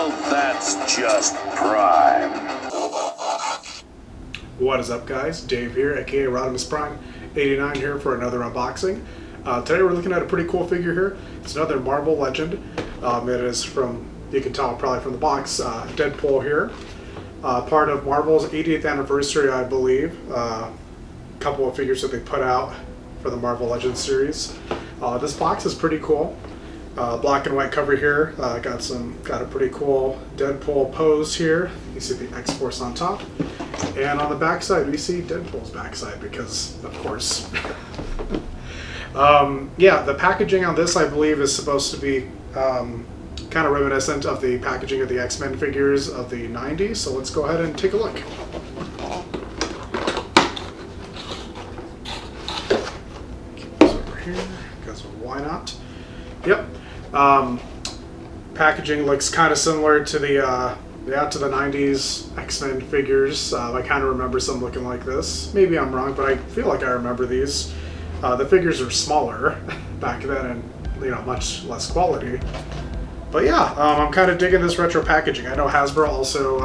Well, that's just prime. What is up, guys? Dave here, aka Rodimus Prime 89 here for another unboxing. Today we're looking at a pretty cool figure here. It's another Marvel Legend. It is from, you can tell probably from the box, Deadpool here. Part of Marvel's 80th anniversary, I believe. A couple of figures that they put out for the Marvel Legends series. This box is pretty cool. Black and white cover here. Got a pretty cool Deadpool pose here. You see the X-Force on top. And on the back side, we see Deadpool's backside because, of course. Yeah, the packaging on this, I believe, is supposed to be kind of reminiscent of the packaging of the X-Men figures of the 90s. So let's go ahead and take a look. Keep this over here, because why not? Yep. Packaging looks kind of similar to the 90s X-Men figures. I kind of remember some looking like this. Maybe I'm wrong, but I feel like I remember these. The figures are smaller back then and much less quality. But yeah, I'm kind of digging this retro packaging. I know Hasbro also,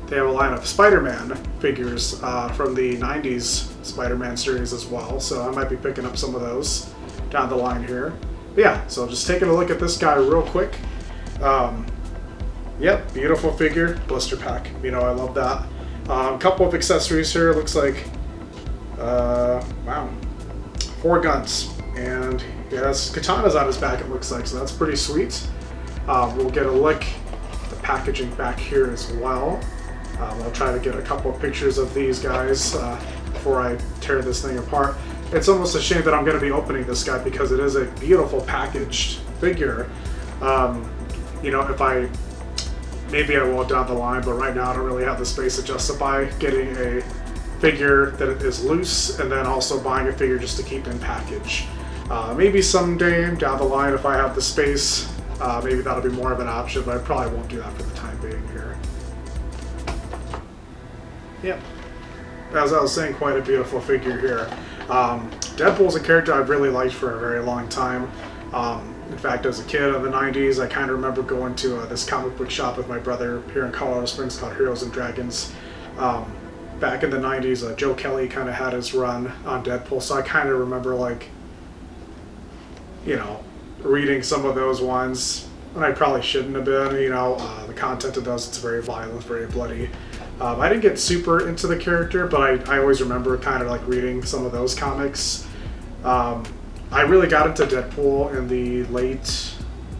they have a line of Spider-Man figures from the 90s Spider-Man series as well, so I might be picking up some of those down the line here. But yeah, so just taking a look at this guy real quick. Yep, beautiful figure, blister pack. I love that. A couple of accessories here. Looks like, wow, 4 guns, and he has katanas on his back. It looks like, so that's pretty sweet. We'll get a look at the packaging back here as well. I'll try to get a couple of pictures of these guys before I tear this thing apart. It's almost a shame that I'm going to be opening this guy because it is a beautiful packaged figure. Maybe I will down the line, but right now I don't really have the space to justify getting a figure that is loose and then also buying a figure just to keep in package. Maybe someday down the line if I have the space, maybe that'll be more of an option, but I probably won't do that for the time being here. Yep. As I was saying, quite a beautiful figure here. Deadpool's a character I've really liked for a very long time. In fact, as a kid in the 90s, I kind of remember going to this comic book shop with my brother here in Colorado Springs called Heroes and Dragons. Back in the 90s, Joe Kelly kind of had his run on Deadpool, so I kind of remember, reading some of those ones, and I probably shouldn't have been. The content of those, it's very violent, very bloody. I didn't get super into the character, but I always remember kind of reading some of those comics. I really got into Deadpool in the late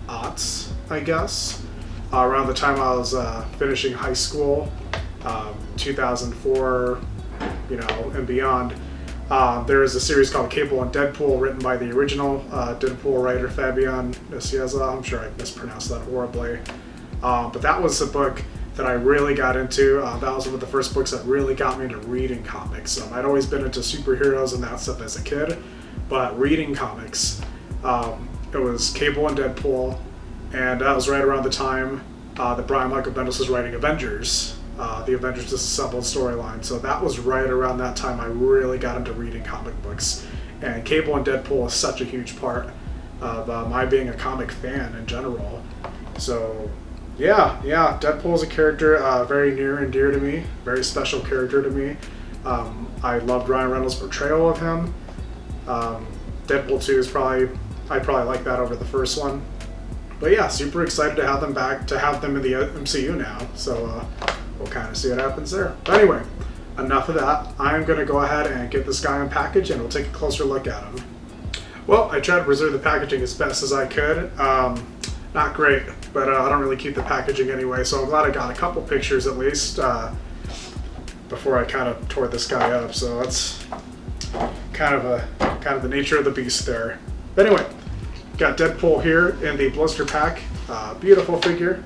aughts, I guess. Around the time I was finishing high school, 2004, and beyond. There is a series called Cable and Deadpool, written by the original Deadpool writer Fabian Nicieza. I'm sure I mispronounced that horribly. But that was a book that I really got into. That was one of the first books that really got me into reading comics. I'd always been into superheroes and that stuff as a kid, but reading comics, it was Cable and Deadpool, and that was right around the time that Brian Michael Bendis was writing Avengers, the Avengers Disassembled storyline. So that was right around that time I really got into reading comic books. And Cable and Deadpool is such a huge part of my being a comic fan in general. So yeah, Deadpool is a character very near and dear to me, very special character to me. I loved Ryan Reynolds' portrayal of him. Deadpool 2 is I probably like that over the first one. But yeah, super excited to have them back, to have them in the MCU now. So we'll kind of see what happens there. But anyway, enough of that. I'm going to go ahead and get this guy unpackaged and we'll take a closer look at him. Well, I tried to preserve the packaging as best as I could. Not great, but I don't really keep the packaging anyway, so I'm glad I got a couple pictures at least before I kind of tore this guy up. So that's kind of the nature of the beast there. But anyway, got Deadpool here in the blister pack. Beautiful figure,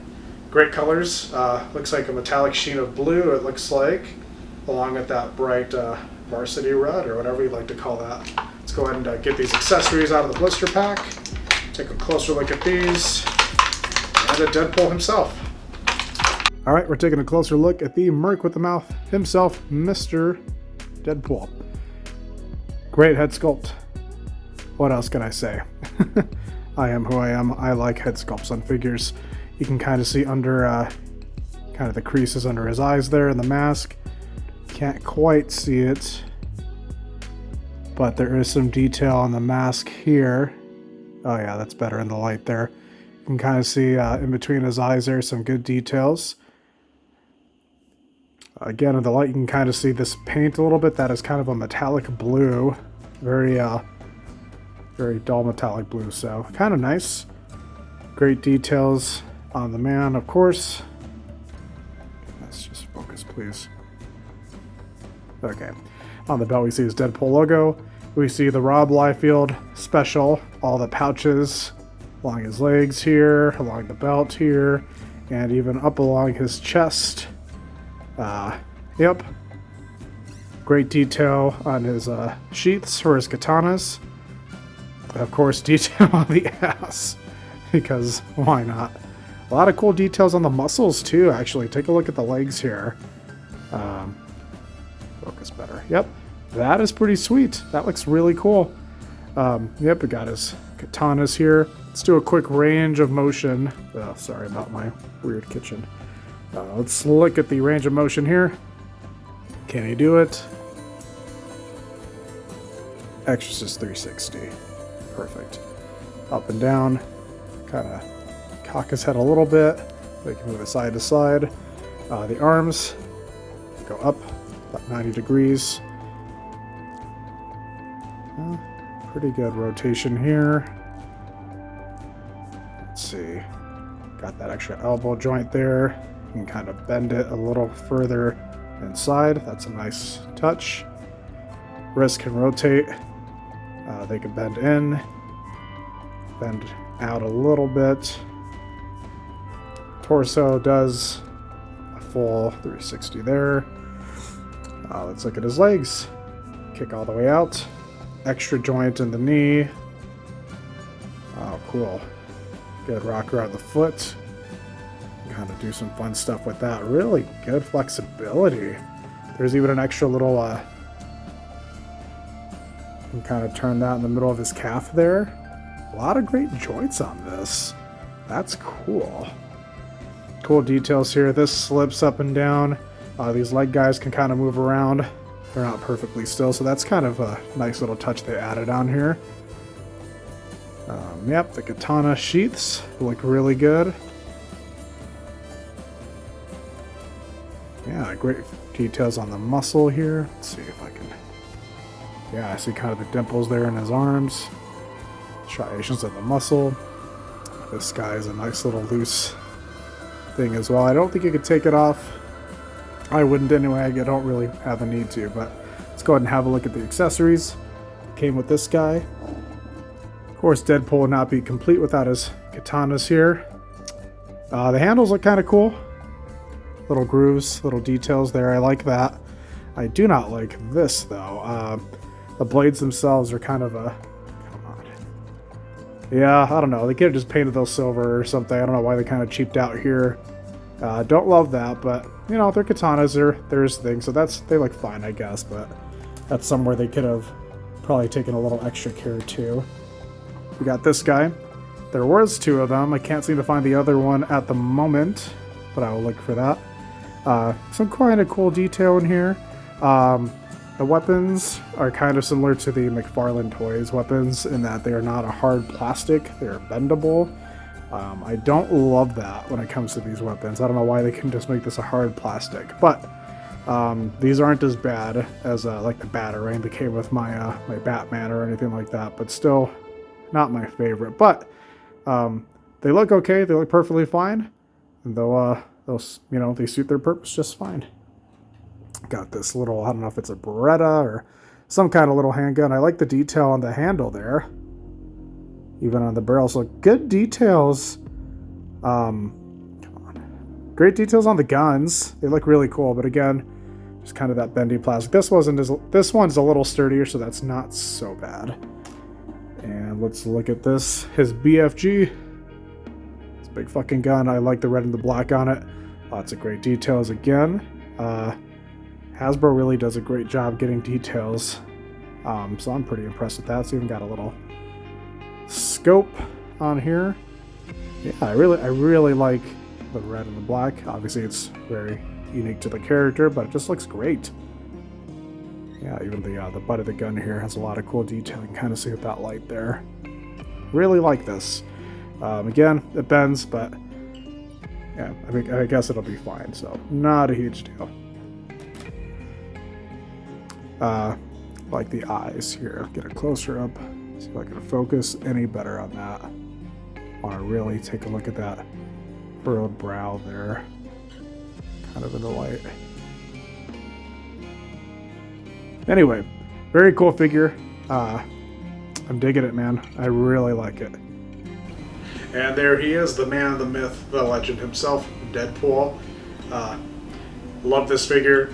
great colors. Looks like a metallic sheen of blue, it looks like, along with that bright varsity red, or whatever you'd like to call that. Let's go ahead and get these accessories out of the blister pack. Take a closer look at these, and at Deadpool himself. All right, we're taking a closer look at the Merc with the Mouth himself, Mr. Deadpool. Great head sculpt. What else can I say? I am who I am. I like head sculpts on figures. You can kind of see under kind of the creases under his eyes there in the mask. Can't quite see it, but there is some detail on the mask here. Oh yeah, that's better in the light there. You can kind of see in between his eyes there some good details. Again, in the light you can kind of see this paint a little bit. That is kind of a metallic blue. Very dull metallic blue, so kind of nice. Great details on the man, of course. Let's just focus, please. Okay. On the belt we see his Deadpool logo. We see the Rob Liefeld special, all the pouches along his legs here, along the belt here, and even up along his chest. Yep. Great detail on his sheaths for his katanas. Of course, detail on the ass, because why not? A lot of cool details on the muscles too, actually. Take a look at the legs here. Focus better. Yep. That is pretty sweet. That looks really cool. Yep, we got his katanas here. Let's do a quick range of motion. Oh, sorry about my weird kitchen. Let's look at the range of motion here. Can he do it? Exorcist 360. Perfect. Up and down. Kind of cock his head a little bit. We can move it side to side. The arms go up about 90 degrees. Pretty good rotation here. Let's see. Got that extra elbow joint there. You can kind of bend it a little further inside. That's a nice touch. Wrist can rotate. They can bend in, bend out a little bit. Torso does a full 360 there. Let's look at his legs. Kick all the way out. Extra joint in the knee. Oh, cool. Good rocker on the foot. Kind of do some fun stuff with that. Really good flexibility. There's even an extra little you can kind of turn that in the middle of his calf there. A lot of great joints on this. That's cool. Cool details here. This slips up and down. These leg guys can kind of move around. They're not perfectly still, so that's kind of a nice little touch they added on here. Yep, the katana sheaths look really good. Yeah, great details on the muscle here. Let's see if I can... Yeah, I see kind of the dimples there in his arms. Striations of the muscle. This guy is a nice little loose thing as well. I don't think you could take it off. I wouldn't anyway. I don't really have a need to, but let's go ahead and have a look at the accessories. Came with this guy. Of course, Deadpool would not be complete without his katanas here. The handles look kind of cool. Little grooves, little details there. I like that. I do not like this, though. The blades themselves are kind of a... Come on. Yeah, I don't know. They could have just painted those silver or something. I don't know why they kind of cheaped out here. Don't love that, but, you know, they're katanas. There's things, so they look fine, I guess, but that's somewhere they could have probably taken a little extra care, too. We got this guy. There was two of them. I can't seem to find the other one at the moment, but I will look for that. Some kind of cool detail in here. The weapons are kind of similar to the McFarlane Toys weapons in that they are not a hard plastic. They're bendable. I don't love that when it comes to these weapons. I don't know why they can just make this a hard plastic, but these aren't as bad as like the Batarang that came with my my Batman or anything like that, but still not my favorite. But they look okay. They look perfectly fine. And those, you know, they suit their purpose just fine. Got this little, I don't know if it's a Beretta or some kind of little handgun. I like the detail on the handle there. Even on the barrel. So good details. Come on. Great details on the guns. They look really cool, but again, just kind of that bendy plastic. This one's a little sturdier, so that's not so bad. And let's look at this. His BFG. It's a big fucking gun. I like the red and the black on it. Lots of great details again. Hasbro really does a great job getting details. So I'm pretty impressed with that. It's even got a little scope on here. Yeah, I really like the red and the black. Obviously, it's very unique to the character, but it just looks great. Yeah, even the butt of the gun here has a lot of cool detail. You can kind of see with that light there. Really like this. Again, it bends, but yeah, I guess it'll be fine. So not a huge deal. Like the eyes here. Get it closer up. See if I can focus any better on that. Want to really take a look at that furrowed brow there, kind of in the light. Anyway, very cool figure. I'm digging it, man. I really like it. And there he is, the man, the myth, the legend himself, Deadpool. Love this figure.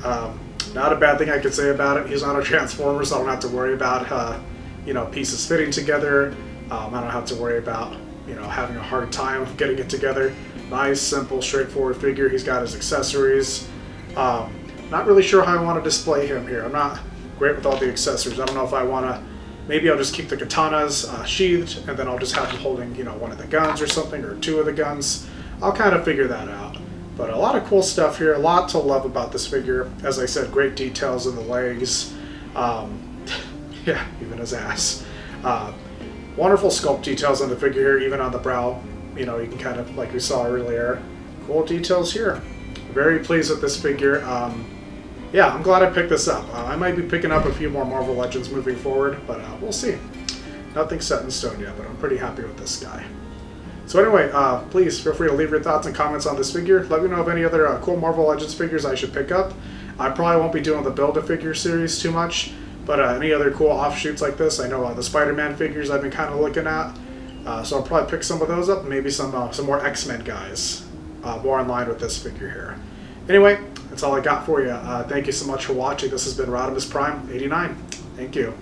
Not a bad thing I could say about it. He's not a Transformer, so I don't have to worry about pieces fitting together. I don't have to worry about having a hard time getting it together. Nice, simple, straightforward figure. He's got his accessories. Not really sure how I want to display him here. I'm not great with all the accessories. I don't know if I want to. Maybe I'll just keep the katanas sheathed, and then I'll just have him holding, one of the guns or something, or two of the guns. I'll kind of figure that out. But a lot of cool stuff here. A lot to love about this figure. As I said, great details in the legs. Yeah, even his ass. Wonderful sculpt details on the figure here, even on the brow. You can kind of, like we saw earlier, cool details here. Very pleased with this figure. Yeah, I'm glad I picked this up. I might be picking up a few more Marvel Legends moving forward, but we'll see. Nothing's set in stone yet, but I'm pretty happy with this guy. So anyway, please feel free to leave your thoughts and comments on this figure. Let me know of any other cool Marvel Legends figures I should pick up. I probably won't be doing the Build-A-Figure series too much, but any other cool offshoots like this. I know the Spider-Man figures I've been kind of looking at, so I'll probably pick some of those up, maybe some more X-Men guys, more in line with this figure here. Anyway, that's all I got for you. Thank you so much for watching. This has been Rodimus Prime 89. Thank you.